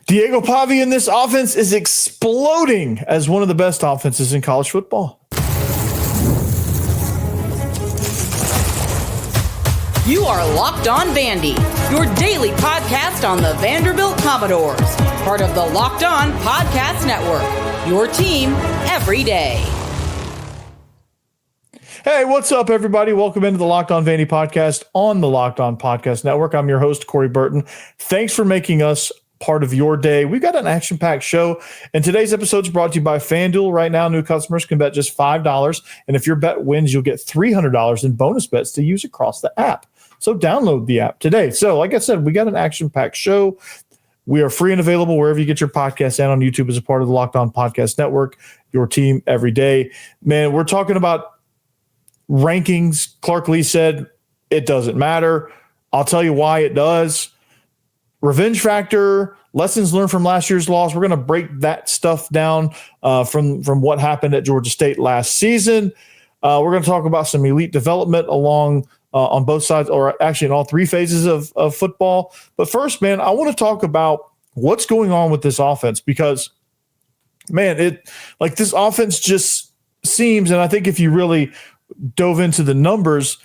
Diego Pavia in this offense is exploding as one of the best offenses in college football. You are Locked On Vandy, your daily podcast on the Vanderbilt Commodores, part of the Locked On Podcast Network, your team every day. Hey, what's up, everybody? Welcome into the Locked On Vandy podcast on the Locked On Podcast Network. I'm your host, Corey Burton. Thanks for making us part of your day. We've got an action-packed show, and today's episode is brought to you by FanDuel. Right now, new customers can bet just $5, and if your bet wins, you'll get $300 in bonus bets to use across the app. So download the app today. So like I said, we got an action-packed show. We are free and available wherever you get your podcasts and on YouTube as a part of the Locked On Podcast Network, your team every day. Man, we're talking about rankings. Clark Lea said it doesn't matter. I'll tell you why it does. Revenge factor, lessons learned from last year's loss. We're going to break that stuff down from what happened at Georgia State last season. We're going to talk about some elite development along on both sides, or actually in all three phases of football. But first, man, I want to talk about what's going on with this offense because, man, this offense just seems, and I think if you really dove into the numbers,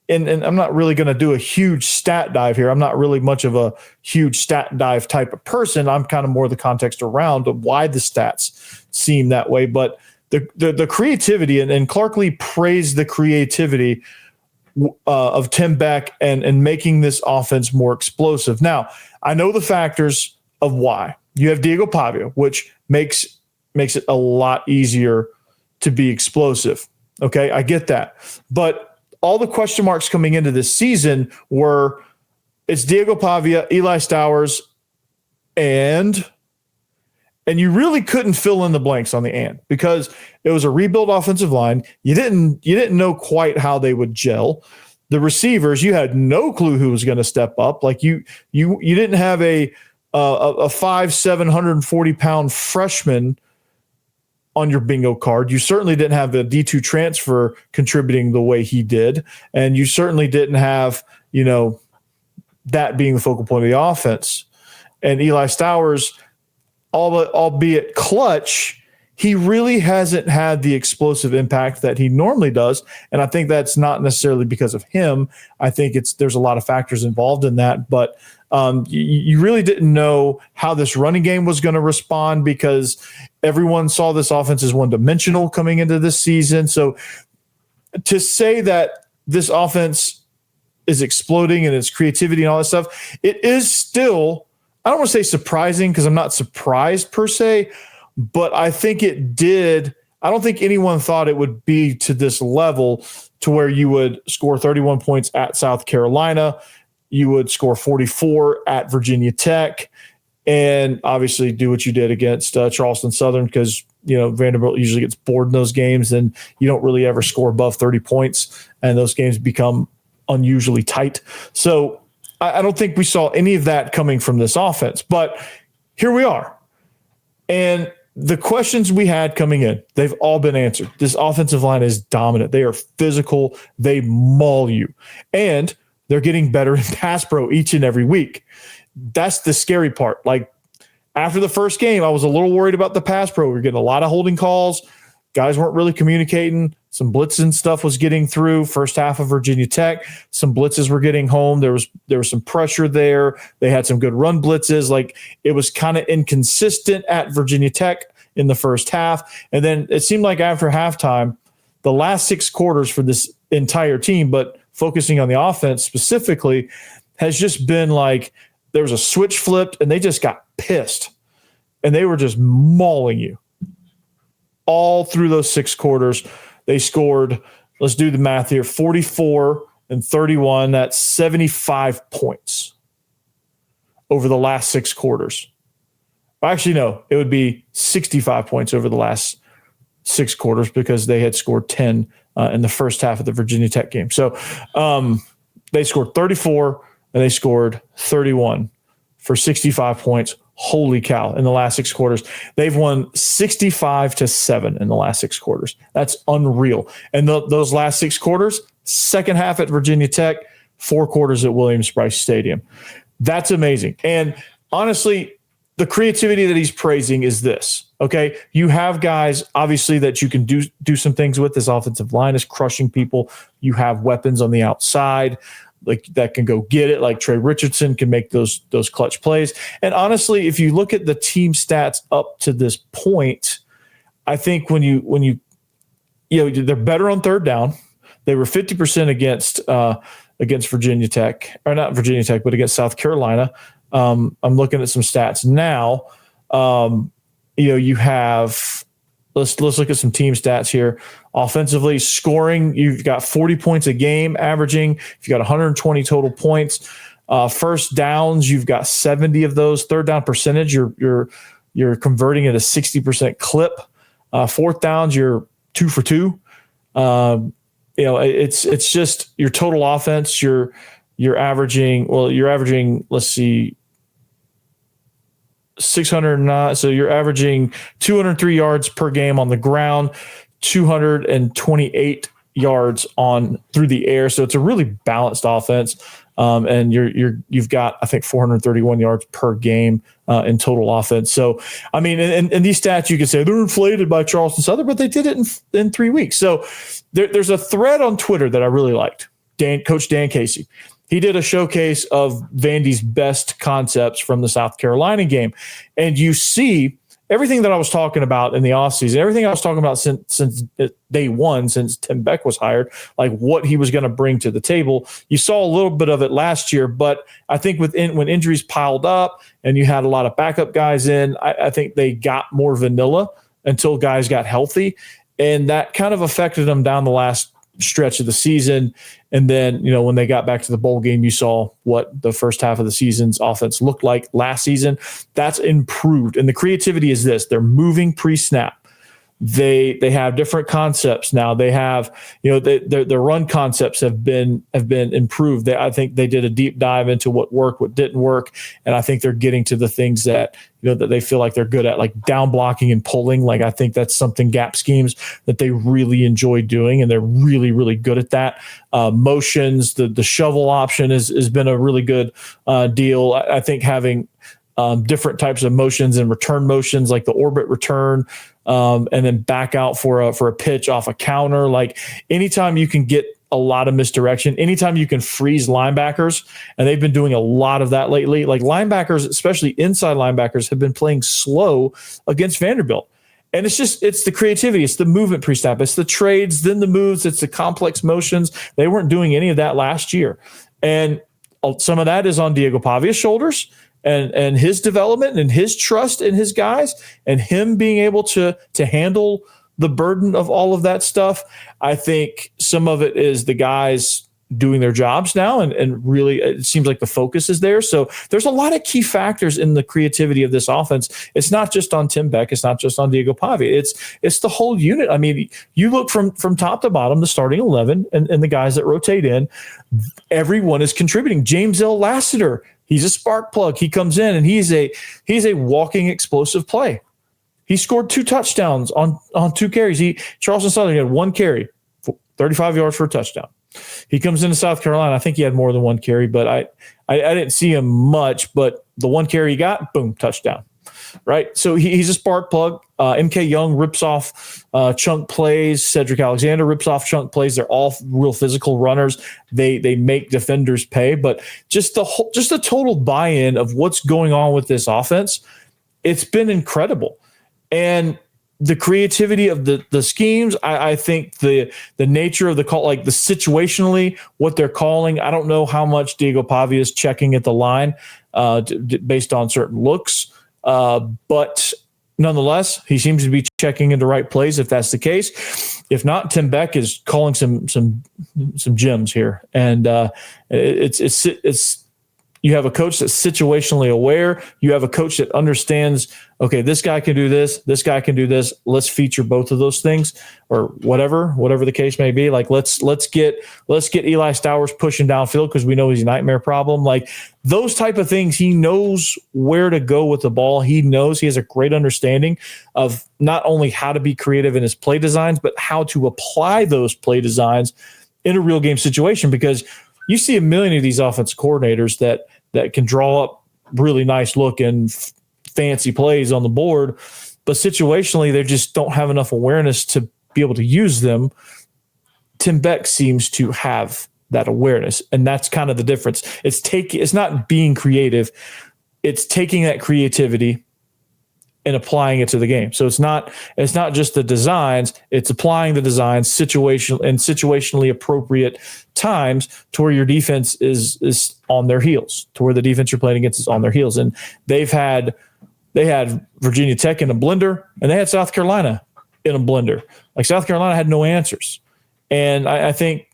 and I'm not really going to do a huge stat dive here. I'm not really much of a huge stat dive type of person. I'm kind of more the context around why the stats seem that way. But the creativity, and Clark Lea praised the creativity of Tim Beck and making this offense more explosive. Now, I know the factors of why. You have Diego Pavia, which makes it a lot easier to be explosive. Okay, I get that. But all the question marks coming into this season were it's Diego Pavia, Eli Stowers, and you really couldn't fill in the blanks on the and because it was a rebuild offensive line. You didn't know quite how they would gel. The receivers, you had no clue who was going to step up. Like you didn't have a 5'7", 140-pound freshman on your bingo card. You certainly didn't have the D2 transfer contributing the way he did. And you certainly didn't have, that being the focal point of the offense. And Eli Stowers, albeit clutch, he really hasn't had the explosive impact that he normally does. And I think that's not necessarily because of him. I think there's a lot of factors involved in that, but you really didn't know how this running game was going to respond because everyone saw this offense as one-dimensional coming into this season. So to say that this offense is exploding and its creativity and all that stuff, it is still, I don't want to say surprising because I'm not surprised per se, but I think it did. I don't think anyone thought it would be to this level to where you would score 31 points at South Carolina. You would score 44 at Virginia Tech, and obviously do what you did against Charleston Southern because, Vanderbilt usually gets bored in those games and you don't really ever score above 30 points, and those games become unusually tight. So I don't think we saw any of that coming from this offense, but here we are. And the questions we had coming in, they've all been answered. This offensive line is dominant. They are physical. They maul you. And they're getting better in pass pro each and every week. That's the scary part. Like after the first game, I was a little worried about the pass pro. We were getting a lot of holding calls. Guys weren't really communicating. Some blitzing stuff was getting through. First half of Virginia Tech, some blitzes were getting home. There was some pressure there. They had some good run blitzes. Like it was kind of inconsistent at Virginia Tech in the first half. And then it seemed like after halftime, the last 6 quarters for this entire team, but focusing on the offense specifically, has just been like there was a switch flipped and they just got pissed. And they were just mauling you. All through those 6 quarters, they scored, let's do the math here, 44 and 31. That's 75 points over the last 6 quarters. Actually, no, it would be 65 points over the last 6 quarters because they had scored 10 in the first half of the Virginia Tech game. So they scored 34 and they scored 31 for 65 points. Holy cow, in the last 6 quarters. They've won 65-7 in the last 6 quarters. That's unreal. And those last 6 quarters, second half at Virginia Tech, 4 quarters at Williams-Brice Stadium. That's amazing. And honestly, the creativity that he's praising is this. Okay, you have guys obviously that you can do some things with. This offensive line is crushing people. You have weapons on the outside like that can go get it. Like Trey Richardson can make those clutch plays. And honestly, if you look at the team stats up to this point, I think when you they're better on third down. They were 50% against Virginia Tech, or not Virginia Tech, but against South Carolina. I'm looking at some stats now. You have let's look at some team stats here. Offensively, scoring, you've got 40 points a game averaging. You've got 120 total points. First downs, you've got 70 of those. Third down percentage, you're converting at a 60% clip. Fourth downs, you're 2 for 2. It's just your total offense. You're averaging. Let's see, 609. So you're averaging 203 yards per game on the ground, 228 yards through the air. So it's a really balanced offense. And you've got, I think, 431 yards per game in total offense. So, I mean, and these stats, you could say they're inflated by Charleston Southern, but they did it in 3 weeks. So there's a thread on Twitter that I really liked. Coach Dan Casey. He did a showcase of Vandy's best concepts from the South Carolina game. And you see everything that I was talking about in the offseason, everything I was talking about since day one, since Tim Beck was hired, like what he was going to bring to the table. You saw a little bit of it last year, but I think when injuries piled up and you had a lot of backup guys in, I think they got more vanilla until guys got healthy. And that kind of affected them down the last stretch of the season. And then, when they got back to the bowl game, you saw what the first half of the season's offense looked like last season. That's improved. And the creativity is this: they're moving pre-snap. They have different concepts now. They have, their run concepts have been improved. I think they did a deep dive into what worked, what didn't work, and I think they're getting to the things that that they feel like they're good at, like down blocking and pulling. Like I think that's something gap schemes that they really enjoy doing, and they're really, really good at that. Motions, the shovel option has been a really good deal. I think having different types of motions and return motions, like the orbit return, and then back out for a pitch off a counter. Like anytime you can get a lot of misdirection, anytime you can freeze linebackers, and they've been doing a lot of that lately. Like linebackers, especially inside linebackers, have been playing slow against Vanderbilt. And it's the creativity. It's the movement pre-snap. It's the trades, then the moves. It's the complex motions. They weren't doing any of that last year. And some of that is on Diego Pavia's shoulders. And his development and his trust in his guys and him being able to handle the burden of all of that stuff. I think some of it is the guys doing their jobs now, and really it seems like the focus is there. So there's a lot of key factors in the creativity of this offense. It's not just on Tim Beck. It's not just on Diego Pavia. It's the whole unit. I mean, you look from top to bottom, the starting 11 and the guys that rotate in, everyone is contributing. James L. Lassiter, he's a spark plug. He comes in and he's a walking explosive play. He scored 2 touchdowns on 2 carries. Charleston Southern had 1 carry, 35 yards for a touchdown. He comes into South Carolina. I think he had more than 1 carry, but I didn't see him much. But the 1 carry he got, boom, touchdown. Right? So he's a spark plug. MK Young rips off chunk plays. Cedric Alexander rips off chunk plays. They're all real physical runners. They make defenders pay. But just the total buy-in of what's going on with this offense, it's been incredible. And the creativity of the schemes, I think the nature of the call, like the situationally, what they're calling, I don't know how much Diego Pavia is checking at the line based on certain looks. But nonetheless, he seems to be checking into right plays if that's the case. If not, Tim Beck is calling some gems here. And it's you have a coach that's situationally aware. You have a coach that understands, okay, this guy can do this guy can do this. Let's feature both of those things, or whatever the case may be. Like let's get Eli Stowers pushing downfield because we know he's a nightmare problem. Like those type of things, he knows where to go with the ball. He knows he has a great understanding of not only how to be creative in his play designs, but how to apply those play designs in a real game situation, because you see a million of these offensive coordinators that can draw up really nice looking fancy plays on the board, but situationally, they just don't have enough awareness to be able to use them. Tim Beck seems to have that awareness, and that's kind of the difference. It's not being creative. It's taking that creativity and applying it to the game. So it's not just the designs, it's applying the designs situationally appropriate times to where your defense is on their heels, to where the defense you're playing against is on their heels. And they had Virginia Tech in a blender, and they had South Carolina in a blender. Like, South Carolina had no answers. And I think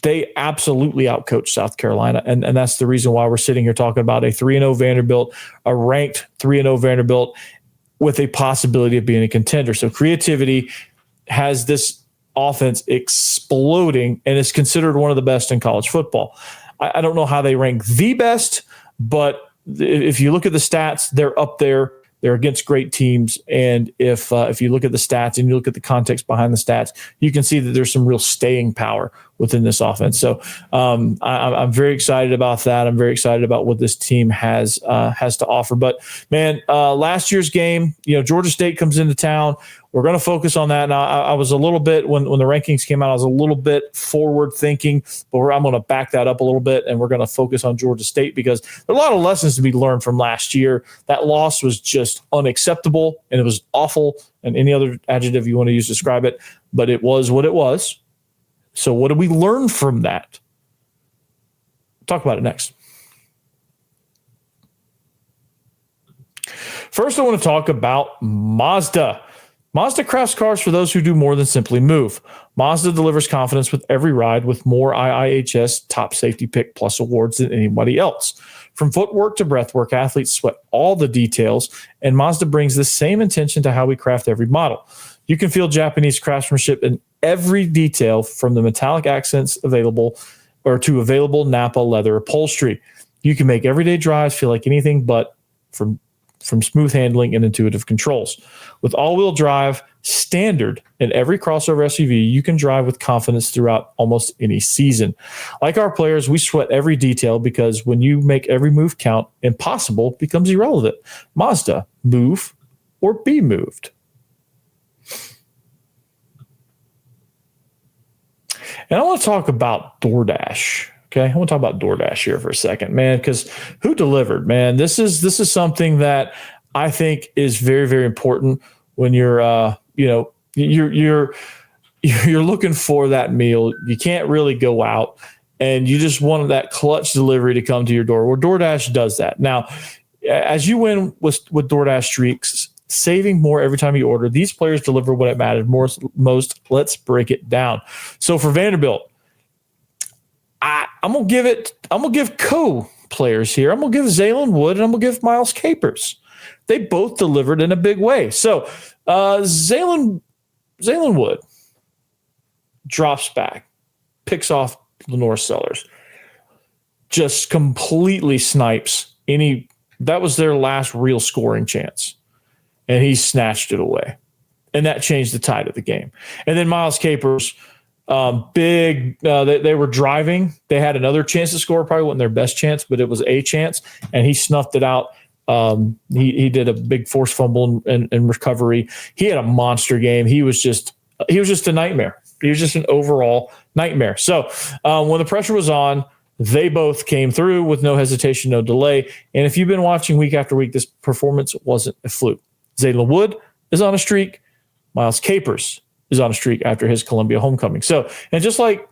they absolutely outcoached South Carolina. And that's the reason why we're sitting here talking about a 3-0 Vanderbilt, a ranked 3-0 Vanderbilt, with a possibility of being a contender. So creativity has this offense exploding and is considered one of the best in college football. I don't know how they rank the best, but if you look at the stats, they're up there. They're against great teams. And if you look at the stats and you look at the context behind the stats, you can see that there's some real staying power within this offense. So I'm very excited about that. I'm very excited about what this team has to offer. But, man, last year's game, Georgia State comes into town. We're going to focus on that. Now, I was a little bit, when the rankings came out, I was a little bit forward thinking, but I'm going to back that up a little bit, and we're going to focus on Georgia State because there are a lot of lessons to be learned from last year. That loss was just unacceptable, and it was awful, and any other adjective you want to use to describe it, but it was what it was. So what did we learn from that? Talk about it next. First, I want to talk about Mazda. Mazda crafts cars for those who do more than simply move. Mazda delivers confidence with every ride with more IIHS Top Safety Pick Plus awards than anybody else. From footwork to breathwork, athletes sweat all the details, and Mazda brings the same intention to how we craft every model. You can feel Japanese craftsmanship in every detail, from the metallic accents available Napa leather upholstery. You can make everyday drives feel like anything but, from smooth handling and intuitive controls. With all-wheel drive standard in every crossover SUV, you can drive with confidence throughout almost any season. Like our players, we sweat every detail because when you make every move count, impossible becomes irrelevant. Mazda, move or be moved. And I want to talk about DoorDash. Okay, I want to talk about DoorDash here for a second, man, because who delivered, man? This is something that I think is very, very important when you're you're looking for that meal. You can't really go out, and you just want that clutch delivery to come to your door. Well, DoorDash does that. Now, as you win with DoorDash Streaks, saving more every time you order, these players deliver what it mattered most. Let's break it down. So for Vanderbilt, I'm gonna give co-players here. I'm gonna give Zaylen Wood and I'm gonna give Miles Capers. They both delivered in a big way. So Zaylen Wood drops back, picks off Lenore Sellers, just completely snipes any. That was their last real scoring chance, and he snatched it away, and that changed the tide of the game. And then Miles Capers. They were driving. They had another chance to score, probably wasn't their best chance, but it was a chance, and he snuffed it out. He did a big forced fumble and recovery. He had a monster game. He was just a nightmare. He was just an overall nightmare. So when the pressure was on, they both came through with no hesitation, no delay. And if you've been watching week after week, this performance wasn't a fluke. Zaylen Wood is on a streak. Miles Capers is on a streak after his Columbia homecoming. So, and just like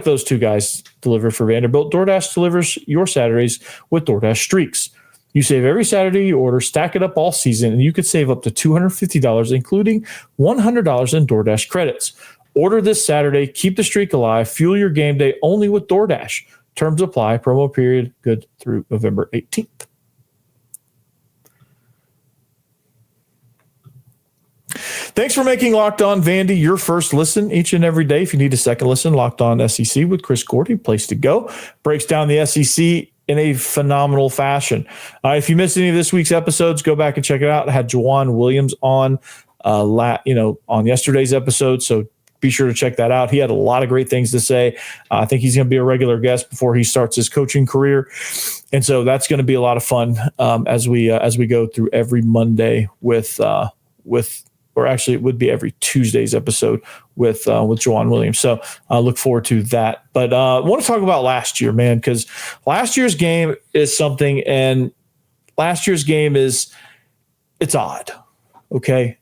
those two guys delivered for Vanderbilt, DoorDash delivers your Saturdays with DoorDash Streaks. You save every Saturday you order, stack it up all season, and you could save up to $250, including $100 in DoorDash credits. Order this Saturday, keep the streak alive, fuel your game day only with DoorDash. Terms apply, promo period good through November 18th. Thanks for making Locked On Vandy your first listen each and every day. If you need a second listen, Locked On SEC with Chris Gordy, place to go. Breaks down the SEC in a phenomenal fashion. If you missed any of this week's episodes, go back and check it out. I had Juwan Williams on yesterday's episode, so be sure to check that out. He had a lot of great things to say. I think he's going to be a regular guest before he starts his coaching career. And so that's going to be a lot of fun as we go through every Monday or actually it would be every Tuesday's episode with Juwan Williams. So I look forward to that. But I want to talk about last year, man, because last year's game is something, and last year's game it's odd. Okay.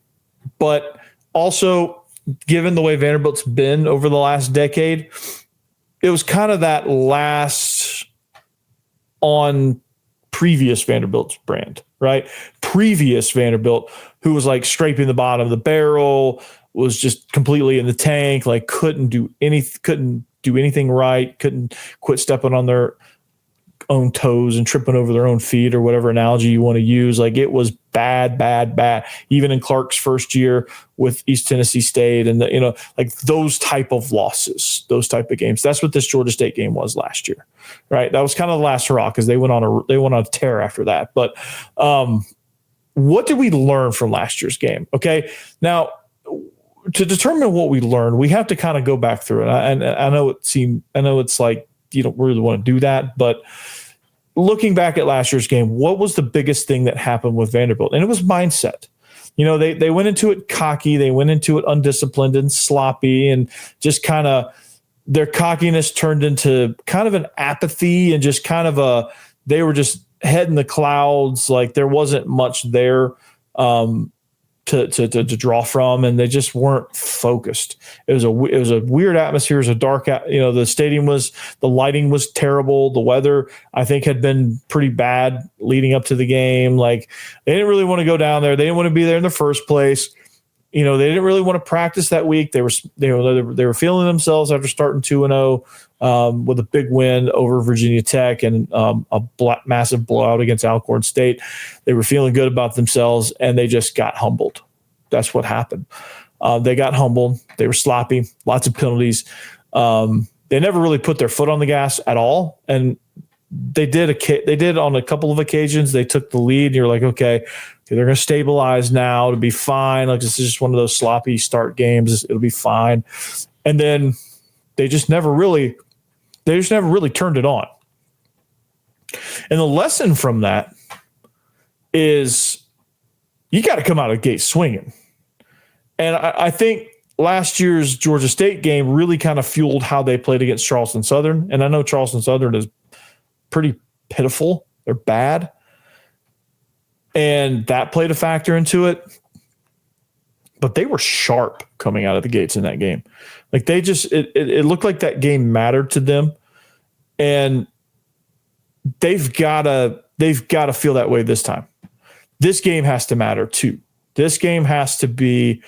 But also, given the way Vanderbilt's been over the last decade, it was kind of that last on previous Vanderbilt's brand, right? Previous Vanderbilt, who was like scraping the bottom of the barrel, was just completely in the tank, like couldn't do anything right, couldn't quit stepping on their own toes and tripping over their own feet, or whatever analogy you want to use. Like, it was bad. Even in Clark's first year with East Tennessee State, and like those type of losses, those type of games. That's what this Georgia State game was last year, right? That was kind of the last hurrah, because they went on a tear after that. But what did we learn from last year's game? Okay, now to determine what we learned, we have to kind of go back through it. And I know it's like you don't really want to do that, but looking back at last year's game, what was the biggest thing that happened with Vanderbilt? And it was mindset. They went into it cocky. They went into it undisciplined and sloppy, and just kind of their cockiness turned into kind of an apathy, and just kind of they were just head in the clouds. Like, there wasn't much there to draw from, and they just weren't focused. It was a weird atmosphere. It was a dark, the stadium the lighting was terrible. The weather, I think, had been pretty bad leading up to the game. Like, they didn't really want to go down there. They didn't want to be there in the first place. They didn't really want to practice that week. They were feeling themselves after starting 2-0 with a big win over Virginia Tech and a massive blowout against Alcorn State. They were feeling good about themselves, and they just got humbled. That's what happened. They got humbled. They were sloppy, lots of penalties. They never really put their foot on the gas at all, and they did on a couple of occasions. They took the lead, and you're like, okay, they're going to stabilize now to be fine. Like, this is just one of those sloppy start games. It'll be fine. And then they just never really turned it on. And the lesson from that is you got to come out of the gate swinging. And I think last year's Georgia State game really kind of fueled how they played against Charleston Southern. And I know Charleston Southern is pretty pitiful. They're bad. And that played a factor into it. But they were sharp coming out of the gates in that game. Like, they just it looked like that game mattered to them. And they've got to feel that way this time. This game has to matter too. This game has to be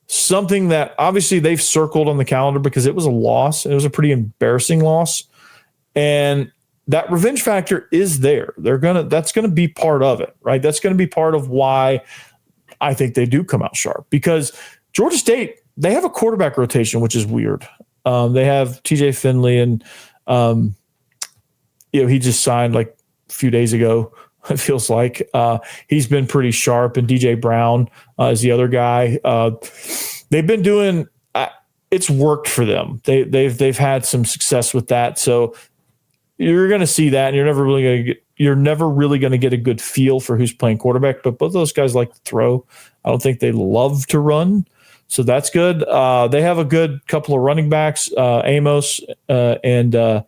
something that obviously they've circled on the calendar, because it was a loss. It was a pretty embarrassing loss. And that revenge factor is there. That's going to be part of it, right? That's going to be part of why I think they do come out sharp, because Georgia State, they have a quarterback rotation, which is weird. They have TJ Finley, and he just signed like a few days ago. It feels like he's been pretty sharp, and DJ Brown is the other guy. They've been doing. It's worked for them. They've had some success with that. So you're going to see that, and you're never really going to get a good feel for who's playing quarterback. But both of those guys like to throw. I don't think they love to run, so that's good. They have a good couple of running backs, Amos and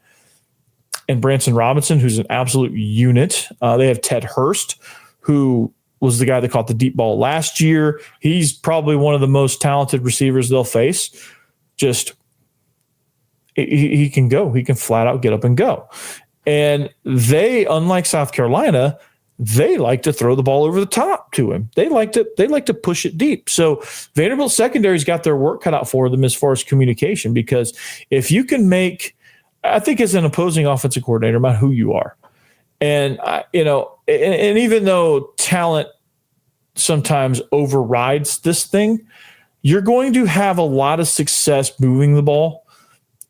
Branson Robinson, who's an absolute unit. They have Ted Hurst, who was the guy that caught the deep ball last year. He's probably one of the most talented receivers they'll face. Just he can go. He can flat out get up and go. And they, unlike South Carolina, they like to throw the ball over the top to him. They like to push it deep. So Vanderbilt secondary's got their work cut out for them as far as communication, because if you can make, I think as an opposing offensive coordinator, no matter who you are, and and even though talent sometimes overrides this thing, you're going to have a lot of success moving the ball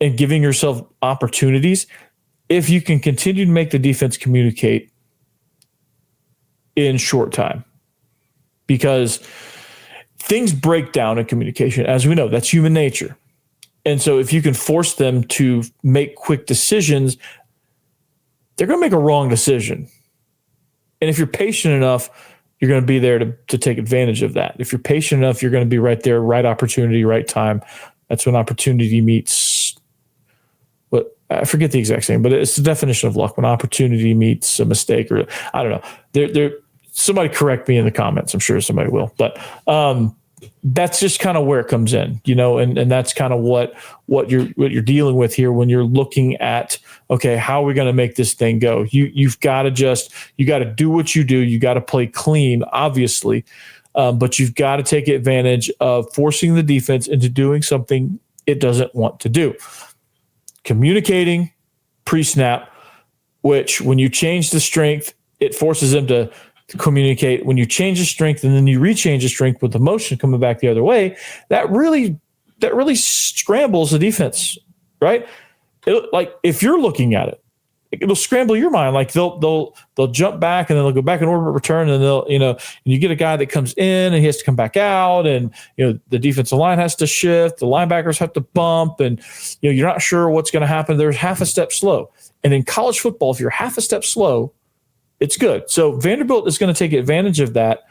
and giving yourself opportunities if you can continue to make the defense communicate in short time. Because things break down in communication. As we know, that's human nature. And so if you can force them to make quick decisions, they're going to make a wrong decision. And if you're patient enough, you're going to be there to take advantage of that. If you're patient enough, you're going to be right there, right opportunity, right time. That's when opportunity meets what I forget the exact name, but it's the definition of luck. When opportunity meets a mistake, or I don't know. Somebody correct me in the comments. I'm sure somebody will. But that's just kind of where it comes in, and that's kind of what you're dealing with here when you're looking at, okay, how are we going to make this thing go? You've got to do what you do. You got to play clean, obviously, but you've got to take advantage of forcing the defense into doing something it doesn't want to do. Communicating pre-snap, which when you change the strength, it forces them to communicate. When you change the strength and then you rechange the strength with the motion coming back the other way, that really scrambles the defense, right? Like if you're looking at it, it'll scramble your mind. Like they'll jump back and then they'll go back in orbit return, and they'll, and you get a guy that comes in and he has to come back out, and the defensive line has to shift, the linebackers have to bump, and you're not sure what's going to happen. They're half a step slow. And in college football, if you're half a step slow, it's good. So Vanderbilt is going to take advantage of that,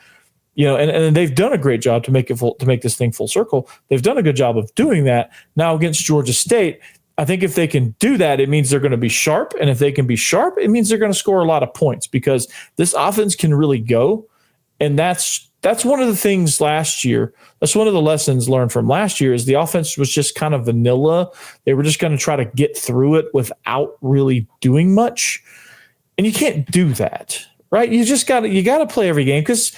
and they've done a great job to make this thing full circle. They've done a good job of doing that. Now against Georgia State, I think if they can do that, it means they're going to be sharp. And if they can be sharp, it means they're going to score a lot of points, because this offense can really go. And that's one of the things last year. That's one of the lessons learned from last year, is the offense was just kind of vanilla. They were just going to try to get through it without really doing much. And you can't do that, right? You got to play every game, because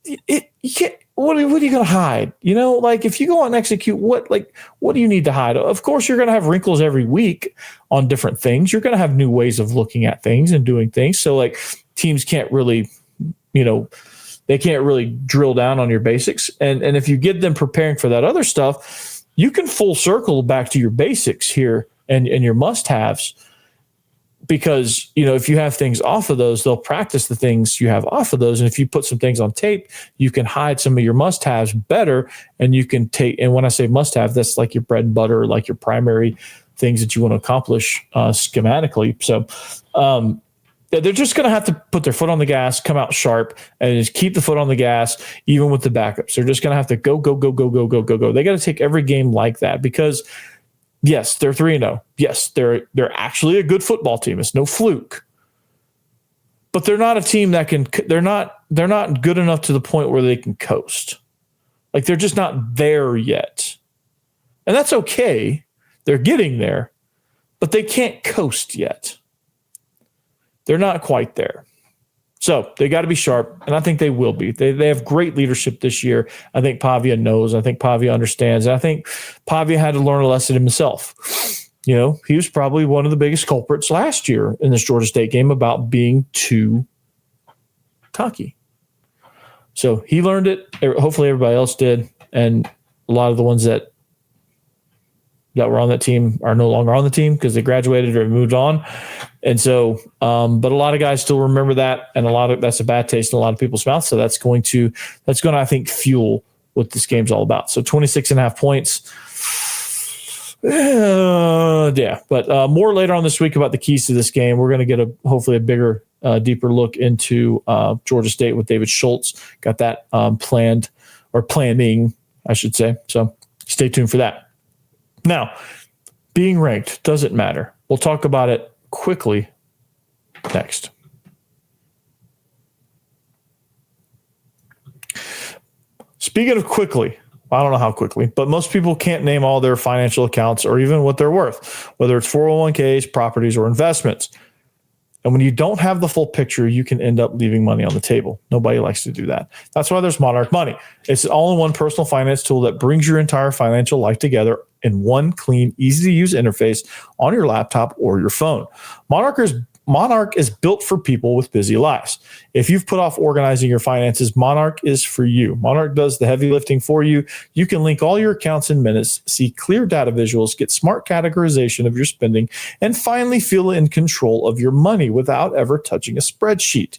you can't. What are you going to hide? Like if you go out and execute, what do you need to hide? Of course, you're going to have wrinkles every week on different things. You're going to have new ways of looking at things and doing things. So like teams can't really, they can't really drill down on your basics. And if you get them preparing for that other stuff, you can full circle back to your basics here and your must-haves. Because, if you have things off of those, they'll practice the things you have off of those. And if you put some things on tape, you can hide some of your must-haves better. And you can and when I say must-have, that's like your bread and butter, like your primary things that you want to accomplish schematically. So they're just going to have to put their foot on the gas, come out sharp, and just keep the foot on the gas, even with the backups. They're just going to have to go. They got to take every game like that, because yes, they're 3-0. Yes, they're actually a good football team. It's no fluke. But they're not a team that can. They're not good enough to the point where they can coast. Like they're just not there yet, and that's okay. They're getting there, but they can't coast yet. They're not quite there. So they got to be sharp, and I think they will be. They have great leadership this year. I think Pavia knows. I think Pavia understands. And I think Pavia had to learn a lesson himself. He was probably one of the biggest culprits last year in this Georgia State game about being too cocky. So he learned it. Hopefully everybody else did. And a lot of the ones that were on that team are no longer on the team because they graduated or moved on. And so, but a lot of guys still remember that, and that's a bad taste in a lot of people's mouths. So that's going to, I think, fuel what this game's all about. So 26.5 points. Yeah, but more later on this week about the keys to this game. We're going to get hopefully a bigger, deeper look into Georgia State with David Schultz. Got that planned, or planning, I should say. So stay tuned for that. Now, being ranked doesn't matter. We'll talk about it quickly next. Speaking of quickly, I don't know how quickly, but most people can't name all their financial accounts or even what they're worth, whether it's 401ks, properties, or investments. And when you don't have the full picture, you can end up leaving money on the table. Nobody likes to do that. That's why there's Monarch Money. It's an all-in-one personal finance tool that brings your entire financial life together in one clean, easy-to-use interface on your laptop or your phone. Monarch is built for people with busy lives. If you've put off organizing your finances, Monarch is for you. Monarch does the heavy lifting for you. You can link all your accounts in minutes, see clear data visuals, get smart categorization of your spending, and finally feel in control of your money without ever touching a spreadsheet.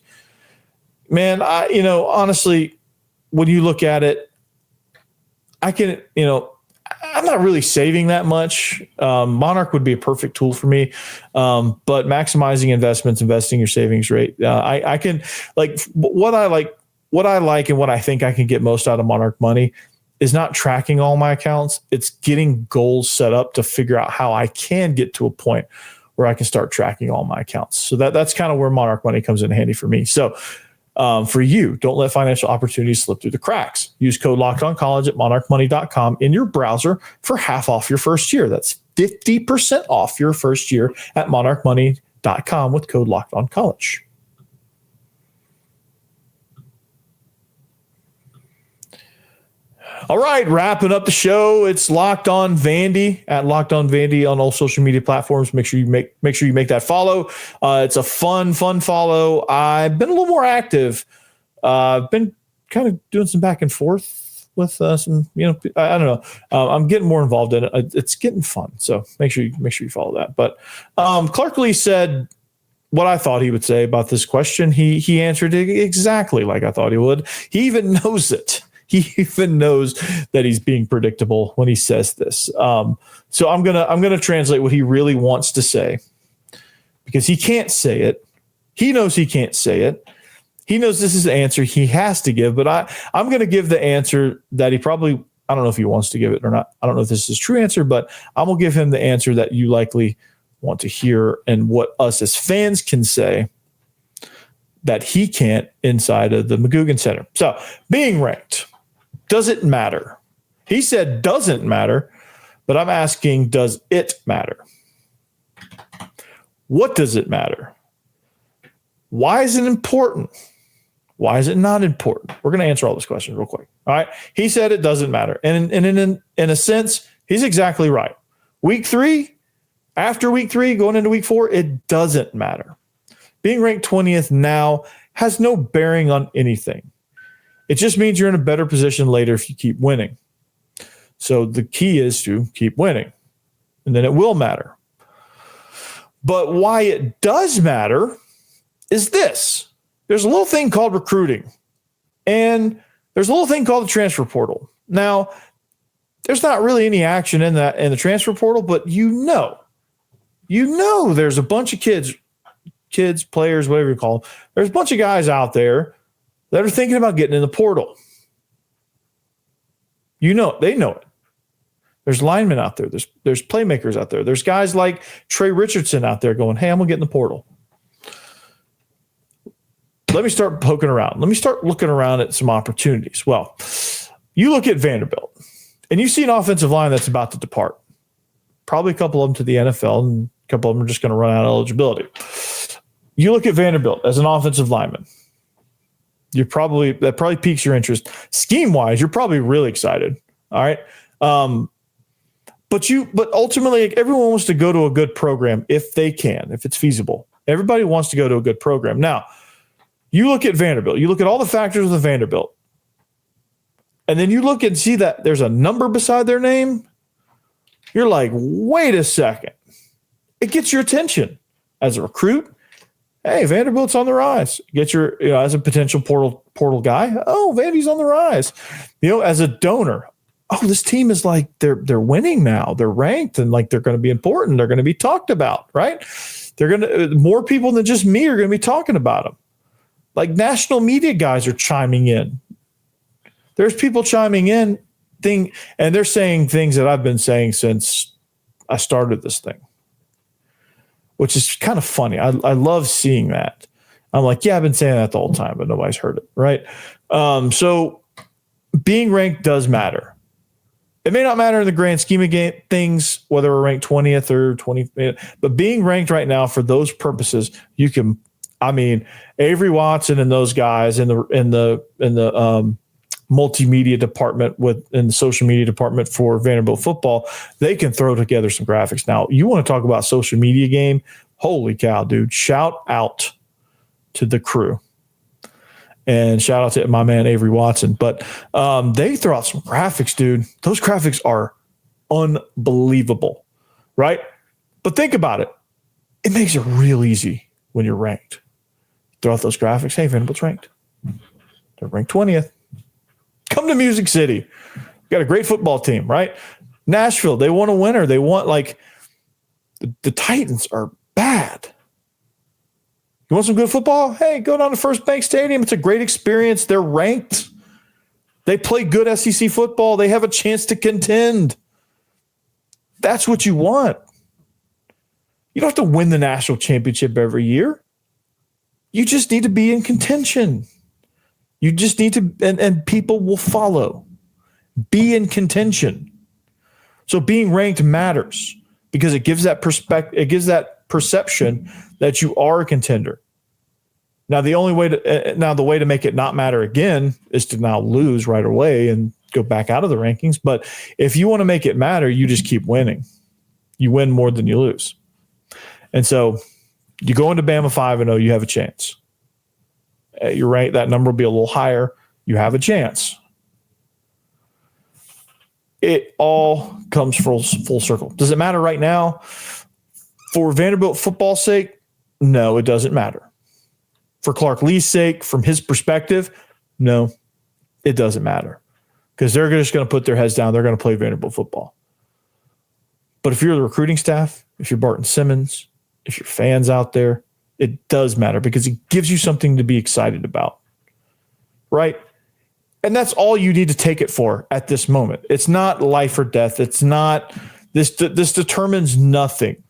Man, honestly, when you look at it, I can, I'm not really saving that much. Monarch would be a perfect tool for me. But maximizing investments, investing your savings rate. I can what I like and what I think I can get most out of Monarch Money is not tracking all my accounts. It's getting goals set up to figure out how I can get to a point where I can start tracking all my accounts. So that's kind of where Monarch Money comes in handy for me. So for you, don't let financial opportunities slip through the cracks. Use code LOCKEDONCollege at monarchmoney.com in your browser for half off your first year. That's 50% off your first year at monarchmoney.com with code LOCKEDONCollege. All right, wrapping up the show. It's Locked On Vandy at Locked On Vandy on all social media platforms. Make sure you make that follow. It's a fun follow. I've been a little more active. I've been kind of doing some back and forth with some. I don't know. I'm getting more involved in it. It's getting fun. So make sure you follow that. But Clark Lea said what I thought he would say about this question. He answered it exactly like I thought he would. He even knows it. He even knows that he's being predictable when he says this. So I'm gonna translate what he really wants to say, because he can't say it. He knows he can't say it. He knows this is the answer he has to give. But I'm going to give the answer that he probably, I don't know if he wants to give it or not. I don't know if this is his true answer, but I'm going to give him the answer that you likely want to hear and what us as fans can say that he can't inside of the McGugin Center. So being ranked. Does it matter? He said doesn't matter, but I'm asking, does it matter? What does it matter? Why is it important? Why is it not important? We're going to answer all those questions real quick. All right. He said it doesn't matter. And in a sense, he's exactly right. Week 3, after week 3, going into week 4, it doesn't matter. Being ranked 20th now has no bearing on anything. It just means you're in a better position later if you keep winning. So the key is to keep winning, and then it will matter. But why it does matter is this. There's a little thing called recruiting, and there's a little thing called the transfer portal. Now, there's not really any action in the transfer portal, but you know there's a bunch of kids, players, whatever you call them. There's a bunch of guys out there that are thinking about getting in the portal. They know it. There's linemen out there. There's playmakers out there. There's guys like Trey Richardson out there going, hey, I'm going to get in the portal. Let me start poking around. Let me start looking around at some opportunities. Well, you look at Vanderbilt, and you see an offensive line that's about to depart. Probably a couple of them to the NFL, and a couple of them are just going to run out of eligibility. You look at Vanderbilt as an offensive lineman. That probably piques your interest. Scheme-wise, you're probably really excited. All right. But ultimately, everyone wants to go to a good program if they can, if it's feasible. Everybody wants to go to a good program. Now, you look at Vanderbilt. You look at all the factors of the Vanderbilt. And then you look and see that there's a number beside their name. You're like, wait a second. It gets your attention as a recruit. Hey, Vanderbilt's on the rise. Get your, as a potential portal guy. Oh, Vandy's on the rise. As a donor. Oh, this team is like they're winning now. They're ranked and like they're going to be important. They're going to be talked about, right? More people than just me are going to be talking about them. Like national media guys are chiming in. There's people chiming in and they're saying things that I've been saying since I started this thing, which is kind of funny. I love seeing that. I'm like, yeah, I've been saying that the whole time, but nobody's heard it, right? So being ranked does matter. It may not matter in the grand scheme of things, whether we're ranked 20th or 20th, but being ranked right now for those purposes, you can. I mean, Avery Watson and those guys in the multimedia department in the social media department for Vanderbilt football, they can throw together some graphics. Now, you want to talk about social media game? Holy cow, dude! Shout out to the crew. And shout out to my man, Avery Watson. But they throw out some graphics, dude. Those graphics are unbelievable, right? But think about it. It makes it real easy when you're ranked. Throw out those graphics. Hey, Vanderbilt's ranked. They're ranked 20th. Come to Music City. got a great football team, right? Nashville, they want a winner. They want the Titans are bad. You want some good football? Hey, go down to First Bank Stadium. It's a great experience. They're ranked. They play good SEC football. They have a chance to contend. That's what you want. You don't have to win the national championship every year. You just need to be in contention. You just need to, and people will follow. Be in contention. So being ranked matters because it gives that perspective, it gives that perception that you are a contender. Now, the way to make it not matter again is to now lose right away and go back out of the rankings. But if you want to make it matter, you just keep winning. You win more than you lose. And so you go into Bama 5-0, you have a chance. You're right. That number will be a little higher. You have a chance. It all comes full circle. Does it matter right now? For Vanderbilt football's sake, no, it doesn't matter. For Clark Lea's sake, from his perspective, no, it doesn't matter. Because they're just going to put their heads down. They're going to play Vanderbilt football. But if you're the recruiting staff, if you're Barton Simmons, if you're fans out there, it does matter because it gives you something to be excited about. Right? And that's all you need to take it for at this moment. It's not life or death. It's not, this determines nothing.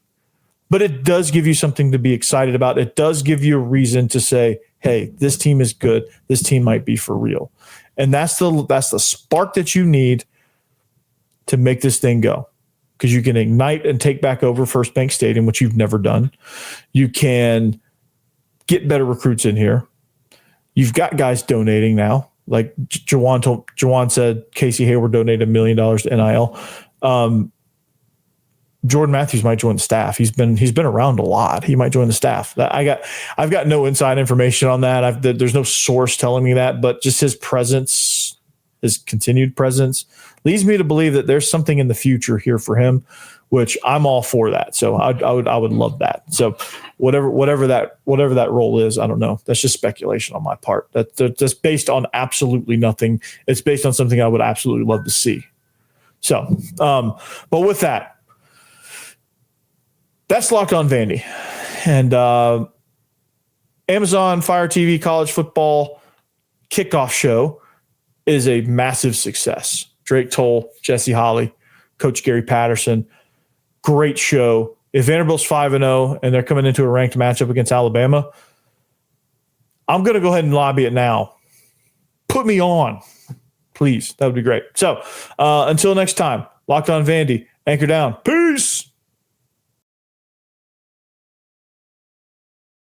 But it does give you something to be excited about. It does give you a reason to say, hey, this team is good. This team might be for real. And that's the spark that you need to make this thing go. Because you can ignite and take back over First Bank Stadium, which you've never done. You can get better recruits in here. You've got guys donating now. Like Jawan said, Casey Hayward donated $1 million to NIL. Jordan Matthews might join the staff. He's been around a lot. He might join the staff. I've got no inside information on that. There's no source telling me that, but just his presence, his continued presence, leads me to believe that there's something in the future here for him, which I'm all for that. So I would love that. So whatever that role is, I don't know. That's just speculation on my part. That's based on absolutely nothing. It's based on something I would absolutely love to see. So, but with that. That's Locked On Vandy. And Amazon Fire TV college football kickoff show is a massive success. Drake Toll, Jesse Holley, Coach Gary Patterson. Great show. If Vanderbilt's 5-0 and they're coming into a ranked matchup against Alabama, I'm going to go ahead and lobby it now. Put me on, please. That would be great. So until next time, Locked On Vandy, anchor down. Peace.